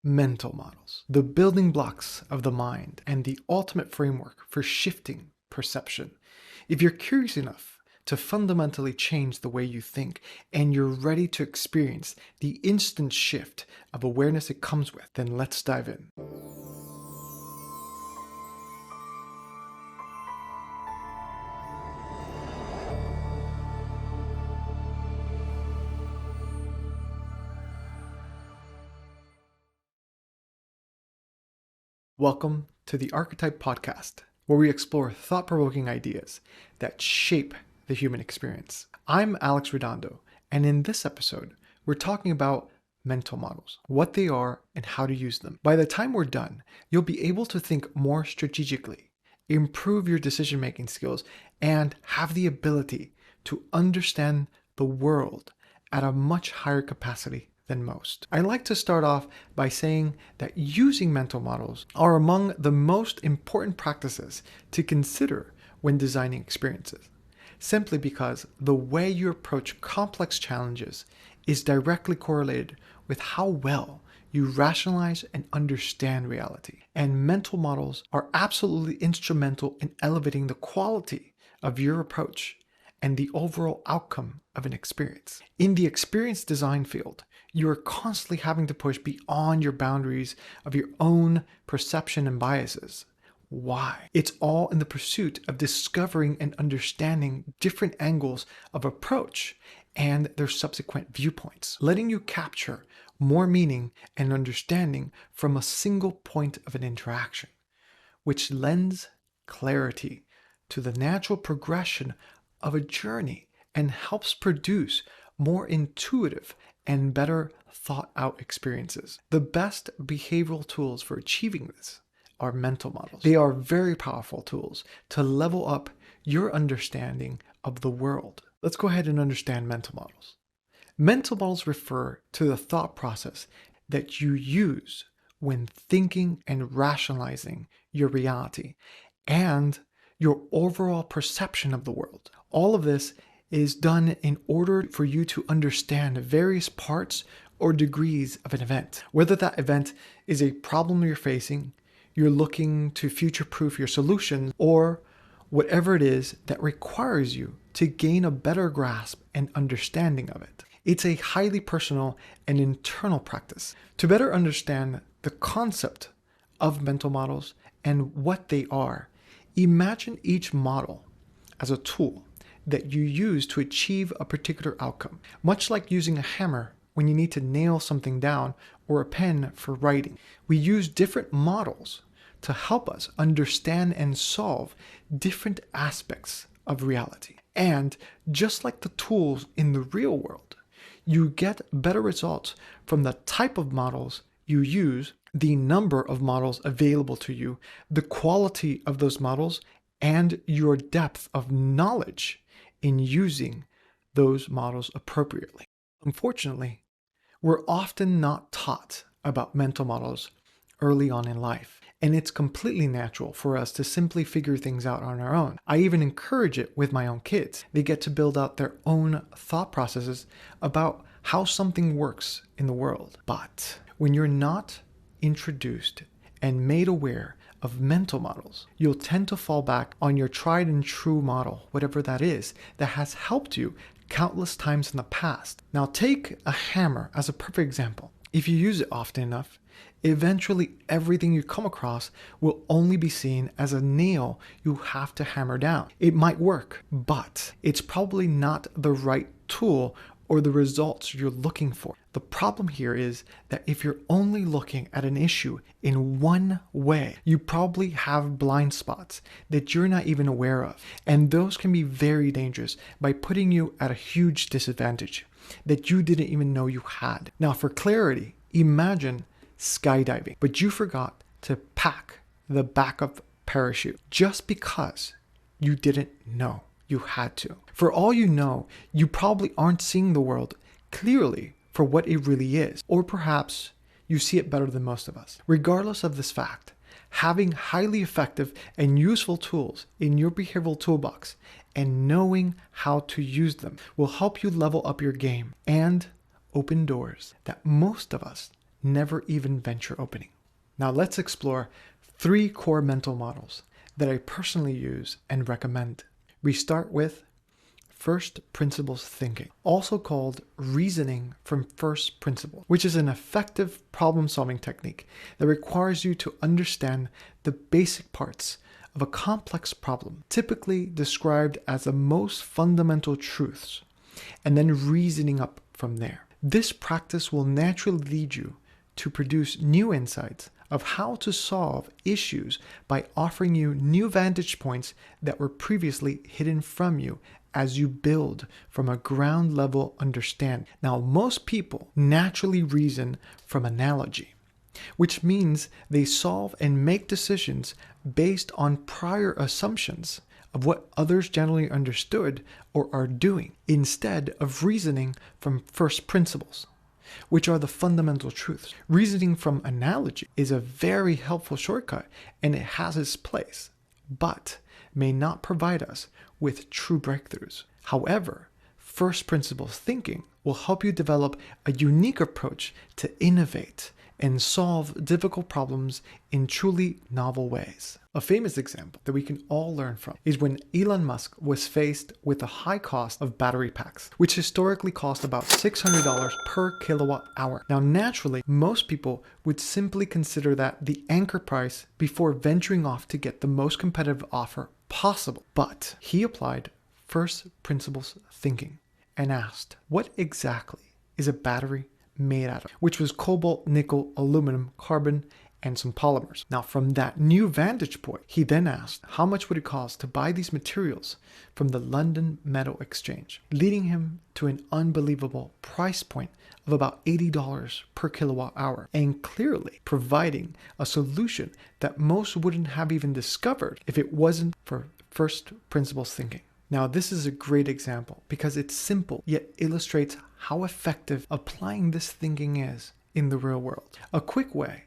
Mental models, the building blocks of the mind and the ultimate framework for shifting perception. If you're curious enough to fundamentally change the way you think and you're ready to experience the instant shift of awareness it comes with, then let's dive in. Welcome to the Archetype Podcast, where we explore thought-provoking ideas that shape the human experience. I'm Alex Redondo, and in this episode, we're talking about mental models, what they are, and how to use them. By the time we're done, you'll be able to think more strategically, improve your decision-making skills, and have the ability to understand the world at a much higher capacity than most. I like to start off by saying that using mental models are among the most important practices to consider when designing experiences, simply because the way you approach complex challenges is directly correlated with how well you rationalize and understand reality. And mental models are absolutely instrumental in elevating the quality of your approach and the overall outcome of an experience. In the experience design field, you are constantly having to push beyond your boundaries of your own perception and biases. Why? It's all in the pursuit of discovering and understanding different angles of approach and their subsequent viewpoints, letting you capture more meaning and understanding from a single point of an interaction, which lends clarity to the natural progression of a journey and helps produce more intuitive and better thought out experiences. The best behavioral tools for achieving this are mental models. They are very powerful tools to level up your understanding of the world. Let's go ahead and understand mental models. Mental models refer to the thought process that you use when thinking and rationalizing your reality and your overall perception of the world. All of this is done in order for you to understand various parts or degrees of an event. Whether that event is a problem you're facing, you're looking to future-proof your solution, or whatever it is that requires you to gain a better grasp and understanding of it. It's a highly personal and internal practice. To better understand the concept of mental models and what they are, imagine each model as a tool that you use to achieve a particular outcome, much like using a hammer when you need to nail something down or a pen for writing. We use different models to help us understand and solve different aspects of reality. And just like the tools in the real world, you get better results from the type of models you use, the number of models available to you, the quality of those models, and your depth of knowledge in using those models appropriately. Unfortunately, we're often not taught about mental models early on in life, and it's completely natural for us to simply figure things out on our own. I even encourage it with my own kids. They get to build out their own thought processes about how something works in the world. But when you're not introduced and made aware of mental models, you'll tend to fall back on your tried and true model, whatever that is, that has helped you countless times in the past. Now take a hammer as a perfect example. If you use it often enough, eventually everything you come across will only be seen as a nail you have to hammer down. It might work, but it's probably not the right tool or the results you're looking for. The problem here is that if you're only looking at an issue in one way, you probably have blind spots that you're not even aware of. And those can be very dangerous by putting you at a huge disadvantage that you didn't even know you had. Now, for clarity, imagine skydiving, but you forgot to pack the backup parachute just because you didn't know you had to. For all you know, you probably aren't seeing the world clearly for what it really is, or perhaps you see it better than most of us. Regardless of this fact, having highly effective and useful tools in your behavioral toolbox and knowing how to use them will help you level up your game and open doors that most of us never even venture opening. Now let's explore 3 core mental models that I personally use and recommend. We start with first principles thinking, also called reasoning from first principles, which is an effective problem-solving technique that requires you to understand the basic parts of a complex problem, typically described as the most fundamental truths, and then reasoning up from there. This practice will naturally lead you to produce new insights of how to solve issues by offering you new vantage points that were previously hidden from you as you build from a ground level understanding. Now, most people naturally reason from analogy, which means they solve and make decisions based on prior assumptions of what others generally understood or are doing, instead of reasoning from first principles, which are the fundamental truths. Reasoning from analogy is a very helpful shortcut, and it has its place, but may not provide us with true breakthroughs. However, first principles thinking will help you develop a unique approach to innovate and solve difficult problems in truly novel ways. A famous example that we can all learn from is when Elon Musk was faced with the high cost of battery packs, which historically cost about $600 per kilowatt hour. Now, naturally, most people would simply consider that the anchor price before venturing off to get the most competitive offer possible. But he applied first principles thinking and asked, what exactly is a battery made out of? Which was cobalt, nickel, aluminum, carbon, and some polymers. Now, from that new vantage point, he then asked how much would it cost to buy these materials from the London Metal Exchange, leading him to an unbelievable price point of about $80 per kilowatt hour, and clearly providing a solution that most wouldn't have even discovered if it wasn't for first principles thinking. Now, this is a great example because it's simple, yet illustrates how effective applying this thinking is in the real world. A quick way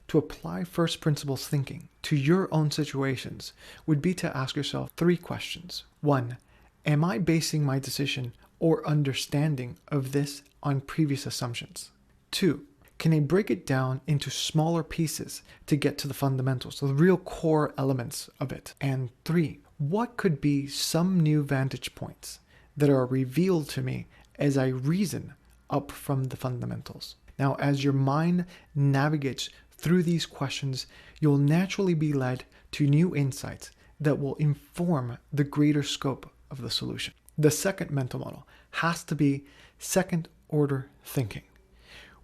to apply first principles thinking to your own situations would be to ask yourself 3 questions. 1, am I basing my decision or understanding of this on previous assumptions? 2, can I break it down into smaller pieces to get to the fundamentals, the real core elements of it? And 3, what could be some new vantage points that are revealed to me as I reason up from the fundamentals? Now, as your mind navigates through these questions, you'll naturally be led to new insights that will inform the greater scope of the solution. The second mental model has to be second order thinking,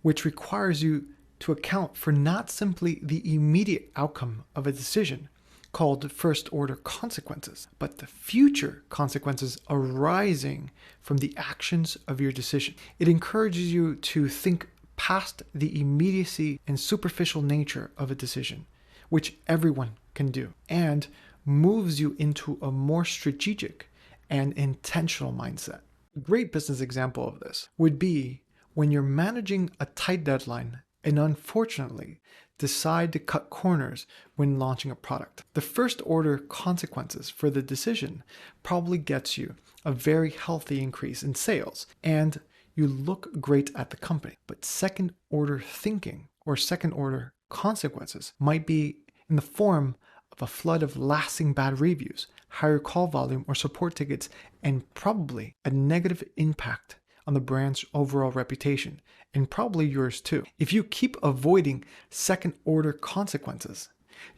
which requires you to account for not simply the immediate outcome of a decision, called first order consequences, but the future consequences arising from the actions of your decision. It encourages you to think past the immediacy and superficial nature of a decision, which everyone can do, and moves you into a more strategic and intentional mindset. A great business example of this would be when you're managing a tight deadline and unfortunately decide to cut corners when launching a product. The first order consequences for the decision probably gets you a very healthy increase in sales and you look great at the company. But second order thinking or second order consequences might be in the form of a flood of lasting bad reviews, higher call volume or support tickets, and probably a negative impact on the brand's overall reputation, and probably yours too. If you keep avoiding second order consequences,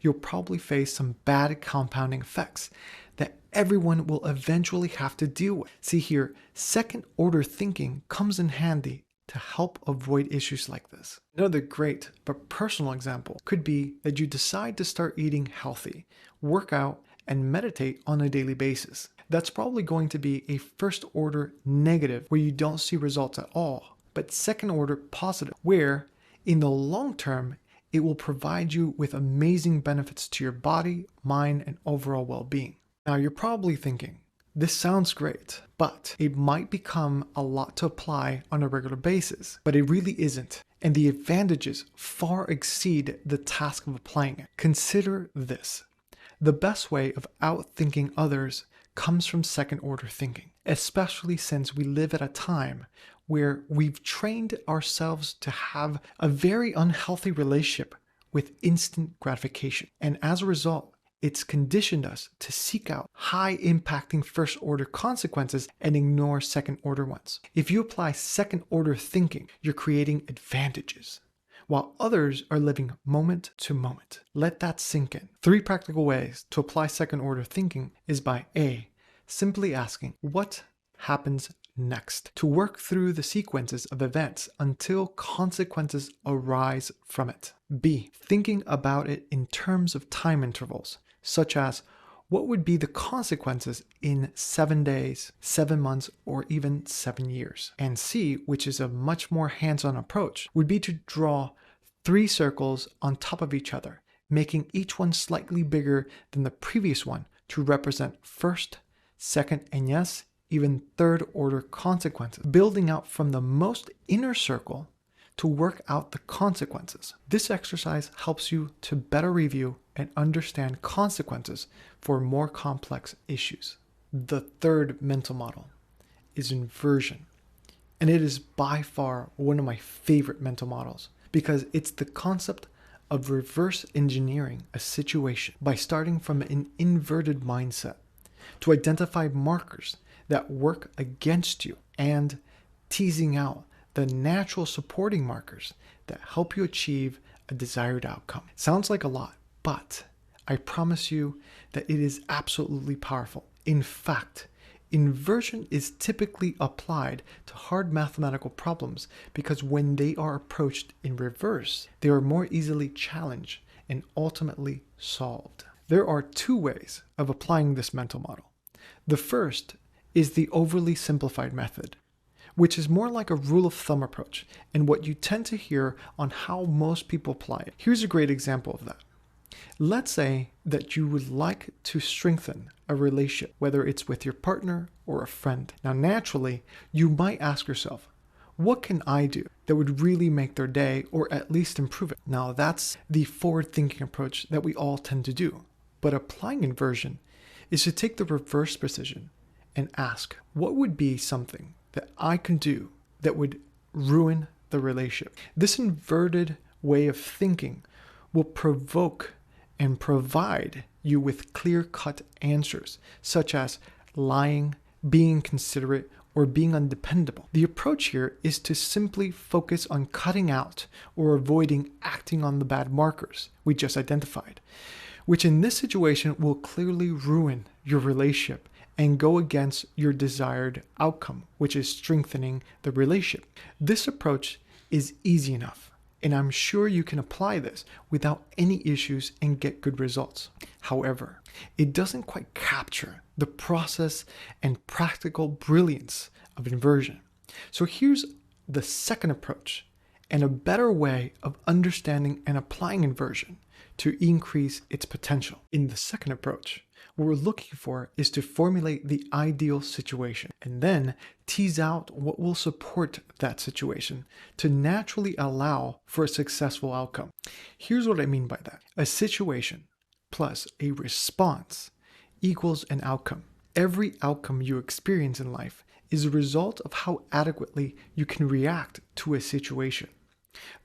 you'll probably face some bad compounding effects that everyone will eventually have to deal with. See here, second order thinking comes in handy to help avoid issues like this. Another great but personal example could be that you decide to start eating healthy, work out, and meditate on a daily basis. That's probably going to be a first order negative where you don't see results at all, but second order positive where in the long term, it will provide you with amazing benefits to your body, mind, and overall well-being. Now you're probably thinking, this sounds great, but it might become a lot to apply on a regular basis, but it really isn't. And the advantages far exceed the task of applying it. Consider this. The best way of outthinking others comes from second order thinking, especially since we live at a time where we've trained ourselves to have a very unhealthy relationship with instant gratification. And as a result, it's conditioned us to seek out high impacting first order consequences and ignore second order ones. If you apply second order thinking, you're creating advantages, while others are living moment to moment. Let that sink in. 3 practical ways to apply second order thinking is by A, simply asking, what happens next? To work through the sequences of events until consequences arise from it. B, thinking about it in terms of time intervals, such as what would be the consequences in 7 days, 7 months, or even 7 years. And C, which is a much more hands-on approach, would be to draw 3 circles on top of each other, making each one slightly bigger than the previous one to represent first, second, and yes, even third order consequences, building out from the most inner circle to work out the consequences. This exercise helps you to better review and understand consequences for more complex issues. The third mental model is inversion, and it is by far one of my favorite mental models because it's the concept of reverse engineering a situation by starting from an inverted mindset to identify markers that work against you and teasing out the natural supporting markers that help you achieve a desired outcome. Sounds like a lot, but I promise you that it is absolutely powerful. In fact, inversion is typically applied to hard mathematical problems because when they are approached in reverse, they are more easily challenged and ultimately solved. There are 2 ways of applying this mental model. The first is the overly simplified method, which is more like a rule of thumb approach and what you tend to hear on how most people apply it. Here's a great example of that. Let's say that you would like to strengthen a relationship, whether it's with your partner or a friend. Now, naturally, you might ask yourself, what can I do that would really make their day or at least improve it? Now, that's the forward-thinking approach that we all tend to do. But applying inversion is to take the reverse position and ask, what would be something that I can do that would ruin the relationship? This inverted way of thinking will provoke and provide you with clear-cut answers, such as lying, being inconsiderate, or being undependable. The approach here is to simply focus on cutting out or avoiding acting on the bad markers we just identified, which in this situation will clearly ruin your relationship and go against your desired outcome, which is strengthening the relationship. This approach is easy enough, and I'm sure you can apply this without any issues and get good results. However, it doesn't quite capture the process and practical brilliance of inversion. So here's the second approach and a better way of understanding and applying inversion to increase its potential. In the second approach, what we're looking for is to formulate the ideal situation and then tease out what will support that situation to naturally allow for a successful outcome. Here's what I mean by that. A situation plus a response equals an outcome. Every outcome you experience in life is a result of how adequately you can react to a situation.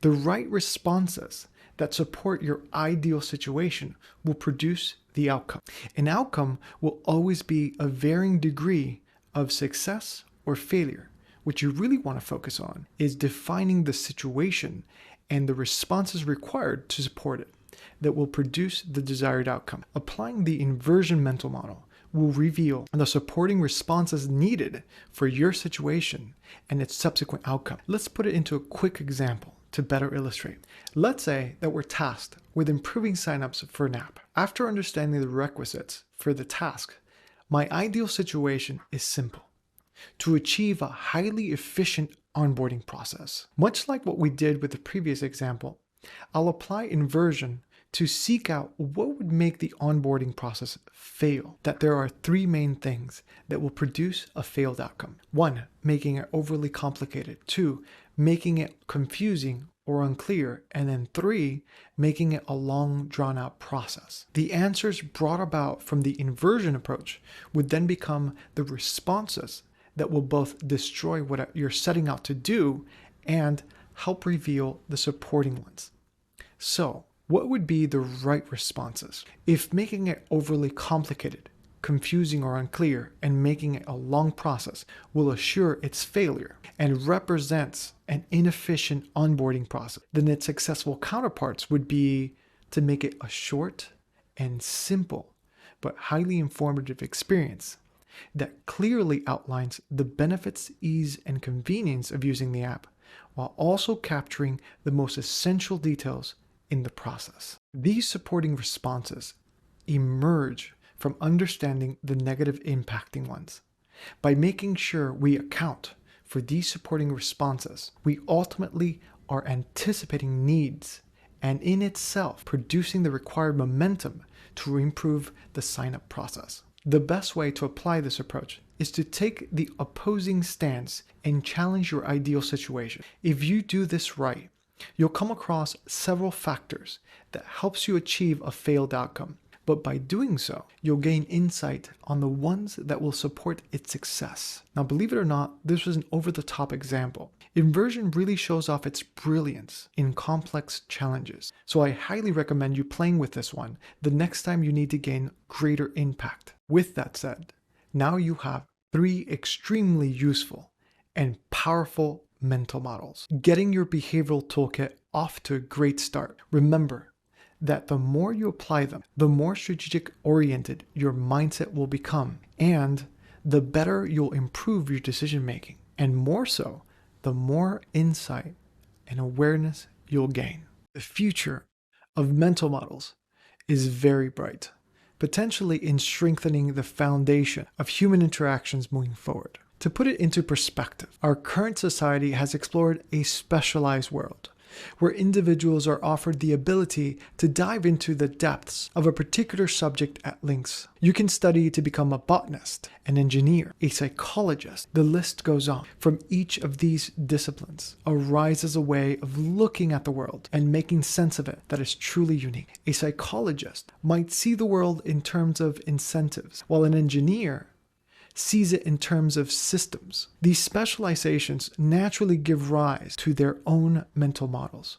The right responses that support your ideal situation will produce the outcome. An outcome will always be a varying degree of success or failure. What you really want to focus on is defining the situation and the responses required to support it that will produce the desired outcome. Applying the inversion mental model will reveal the supporting responses needed for your situation and its subsequent outcome. Let's put it into a quick example to better illustrate. Let's say that we're tasked with improving signups for an app. After understanding the requisites for the task, my ideal situation is simple: to achieve a highly efficient onboarding process. Much like what we did with the previous example, I'll apply inversion to seek out what would make the onboarding process fail. That there are 3 main things that will produce a failed outcome. 1, making it overly complicated. 2, making it confusing or unclear. And then 3, making it a long drawn out process. The answers brought about from the inversion approach would then become the responses that will both destroy what you're setting out to do and help reveal the supporting ones. So, what would be the right responses? If making it overly complicated, confusing or unclear, and making it a long process will assure its failure and represents an inefficient onboarding process, then its successful counterparts would be to make it a short and simple but highly informative experience that clearly outlines the benefits, ease, and convenience of using the app, while also capturing the most essential details in the process. These supporting responses emerge from understanding the negative impacting ones. By making sure we account for these supporting responses, we ultimately are anticipating needs and in itself producing the required momentum to improve the sign-up process. The best way to apply this approach is to take the opposing stance and challenge your ideal situation. If you do this right, you'll come across several factors that helps you achieve a failed outcome. But by doing so, you'll gain insight on the ones that will support its success. Now, believe it or not, this was an over-the-top example. Inversion really shows off its brilliance in complex challenges. So I highly recommend you playing with this one the next time you need to gain greater impact. With that said, now you have 3 extremely useful and powerful mental models, getting your behavioral toolkit off to a great start. Remember that the more you apply them, the more strategic oriented your mindset will become, and the better you'll improve your decision making, and more so, the more insight and awareness you'll gain. The future of mental models is very bright, potentially in strengthening the foundation of human interactions moving forward. To put it into perspective, our current society has explored a specialized world where individuals are offered the ability to dive into the depths of a particular subject at lengths. You can study to become a botanist, an engineer, a psychologist. The list goes on. From each of these disciplines arises a way of looking at the world and making sense of it that is truly unique. A psychologist might see the world in terms of incentives, while an engineer sees it in terms of systems. These specializations naturally give rise to their own mental models.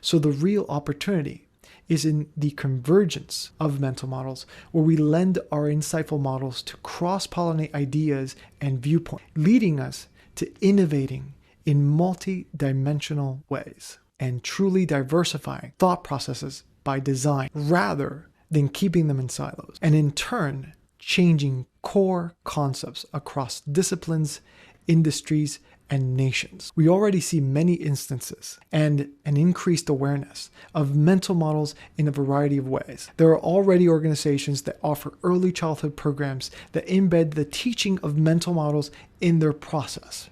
So the real opportunity is in the convergence of mental models, where we lend our insightful models to cross-pollinate ideas and viewpoints, leading us to innovating in multi-dimensional ways and truly diversifying thought processes by design rather than keeping them in silos, and in turn changing core concepts across disciplines, industries, and nations. We already see many instances and an increased awareness of mental models in a variety of ways. There are already organizations that offer early childhood programs that embed the teaching of mental models in their process.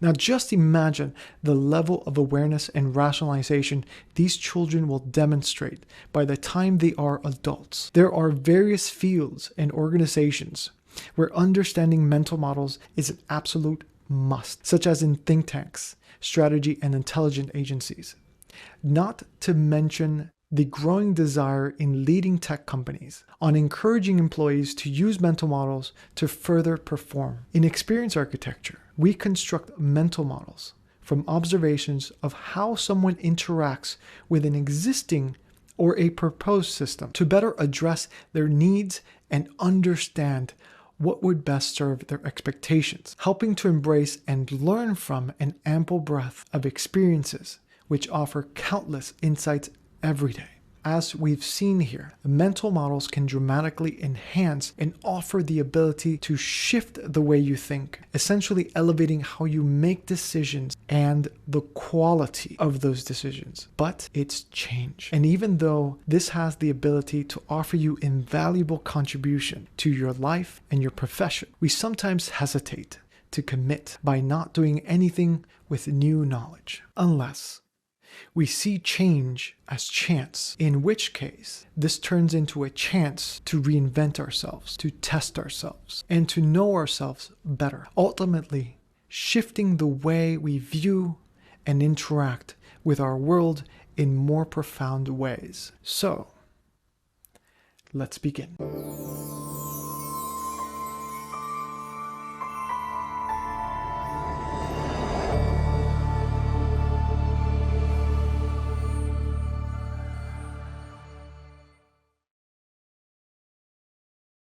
Now just imagine the level of awareness and rationalization these children will demonstrate by the time they are adults. There are various fields and organizations where understanding mental models is an absolute must, such as in think tanks, strategy and intelligence agencies. Not to mention the growing desire in leading tech companies on encouraging employees to use mental models to further perform. In experience architecture, we construct mental models from observations of how someone interacts with an existing or a proposed system to better address their needs and understand what would best serve their expectations, helping to embrace and learn from an ample breadth of experiences which offer countless insights every day. As we've seen here, mental models can dramatically enhance and offer the ability to shift the way you think, essentially elevating how you make decisions and the quality of those decisions. But it's change. And even though this has the ability to offer you invaluable contribution to your life and your profession, we sometimes hesitate to commit by not doing anything with new knowledge, unless we see change as chance, in which case this turns into a chance to reinvent ourselves, to test ourselves, and to know ourselves better, ultimately shifting the way we view and interact with our world in more profound ways. So, let's begin.